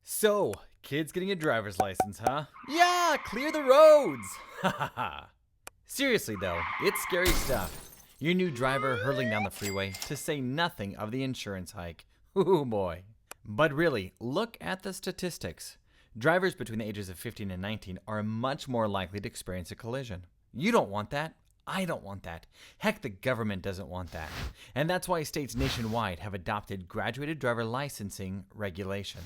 So, kids getting a driver's license, huh? Yeah, clear the roads! Ha ha ha. Seriously though, it's scary stuff. Your new driver hurtling down the freeway, to say nothing of the insurance hike. Ooh boy. But really, look at the statistics. Drivers between the ages of 15 and 19 are much more likely to experience a collision. You don't want that. I don't want that. Heck, the government doesn't want that. And that's why states nationwide have adopted graduated driver licensing regulations.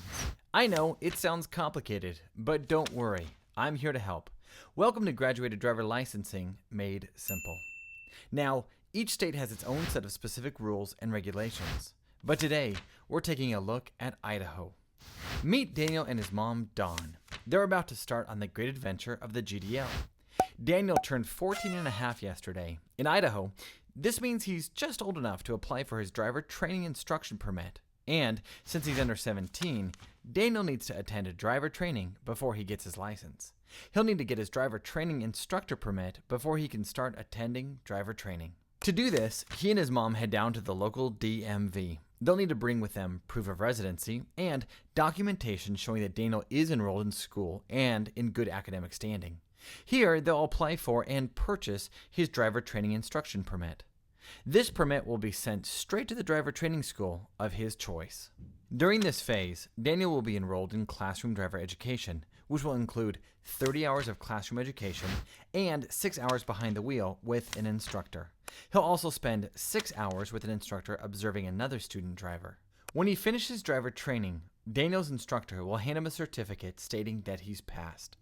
I know, it sounds complicated, but don't worry. I'm here to help. Welcome to Graduated Driver Licensing Made Simple. Now, each state has its own set of specific rules and regulations. But today, we're taking a look at Idaho. Meet Daniel and his mom, Dawn. They're about to start on the great adventure of the GDL. Daniel turned 14 and a half yesterday. In Idaho, this means he's just old enough to apply for his driver training instruction permit. And since he's under 17, Daniel needs to attend a driver training before he gets his license. He'll need to get his driver training instructor permit before he can start attending driver training. To do this, he and his mom head down to the local DMV. They'll need to bring with them proof of residency and documentation showing that Daniel is enrolled in school and in good academic standing. Here, they'll apply for and purchase his driver training instruction permit. This permit will be sent straight to the driver training school of his choice. During this phase, Daniel will be enrolled in classroom driver education, which will include 30 hours of classroom education and 6 hours behind the wheel with an instructor. He'll also spend 6 hours with an instructor observing another student driver. When he finishes driver training, Daniel's instructor will hand him a certificate stating that he's passed.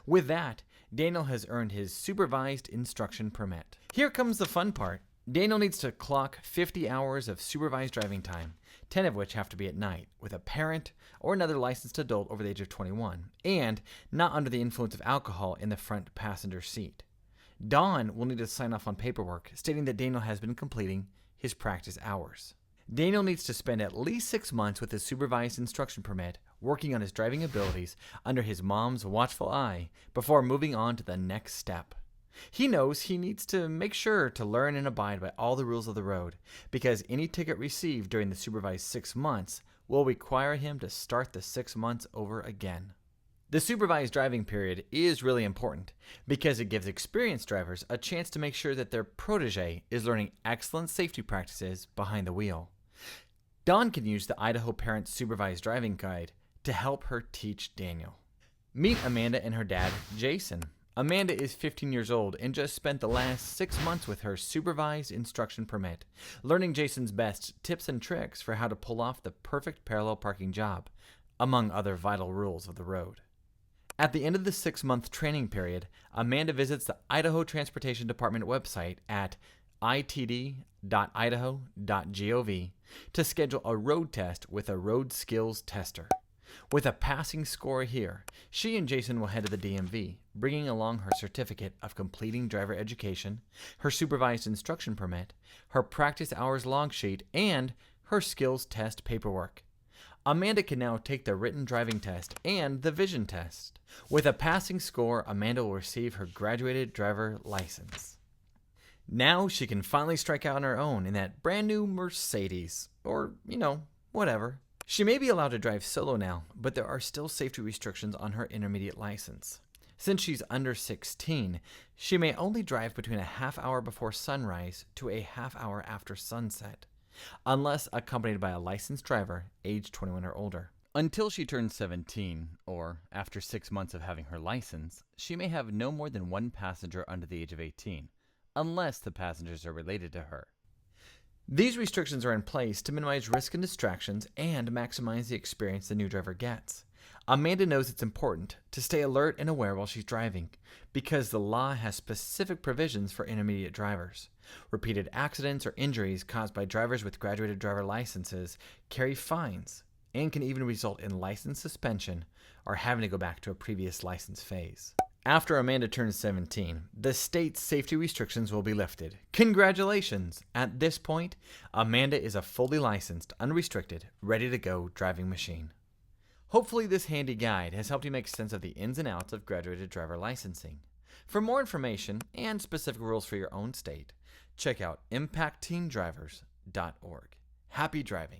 With that, Daniel has earned his supervised instruction permit. Here comes the fun part. Daniel needs to clock 50 hours of supervised driving time, 10 of which have to be at night, with a parent or another licensed adult over the age of 21, and not under the influence of alcohol in the front passenger seat. Dawn will need to sign off on paperwork stating that Daniel has been completing his practice hours. Daniel needs to spend at least 6 months with his supervised instruction permit working on his driving abilities under his mom's watchful eye before moving on to the next step. He knows he needs to make sure to learn and abide by all the rules of the road because any ticket received during the supervised 6 months will require him to start the 6 months over again. The supervised driving period is really important because it gives experienced drivers a chance to make sure that their protege is learning excellent safety practices behind the wheel. Dawn can use the Idaho Parent Supervised Driving Guide to help her teach Daniel. Meet Amanda and her dad, Jason. Amanda is 15 years old and just spent the last 6 months with her supervised instruction permit, learning Jason's best tips and tricks for how to pull off the perfect parallel parking job, among other vital rules of the road. At the end of the 6-month training period, Amanda visits the Idaho Transportation Department website at itd.idaho.gov to schedule a road test with a road skills tester. With a passing score here, she and Jason will head to the DMV, bringing along her certificate of completing driver education, her supervised instruction permit, her practice hours log sheet, and her skills test paperwork. Amanda can now take the written driving test and the vision test. With a passing score, Amanda will receive her graduated driver license. Now she can finally strike out on her own in that brand new Mercedes, or, whatever. She may be allowed to drive solo now, but there are still safety restrictions on her intermediate license. Since she's under 16, she may only drive between a half hour before sunrise to a half hour after sunset, unless accompanied by a licensed driver age 21 or older. Until she turns 17, or after 6 months of having her license, she may have no more than one passenger under the age of 18, unless the passengers are related to her. These restrictions are in place to minimize risk and distractions and maximize the experience the new driver gets. Amanda knows it's important to stay alert and aware while she's driving because the law has specific provisions for intermediate drivers. Repeated accidents or injuries caused by drivers with graduated driver licenses carry fines and can even result in license suspension or having to go back to a previous license phase. After Amanda turns 17, the state's safety restrictions will be lifted. Congratulations! At this point, Amanda is a fully licensed, unrestricted, ready-to-go driving machine. Hopefully this handy guide has helped you make sense of the ins and outs of graduated driver licensing. For more information and specific rules for your own state, check out impactteendrivers.org. Happy driving!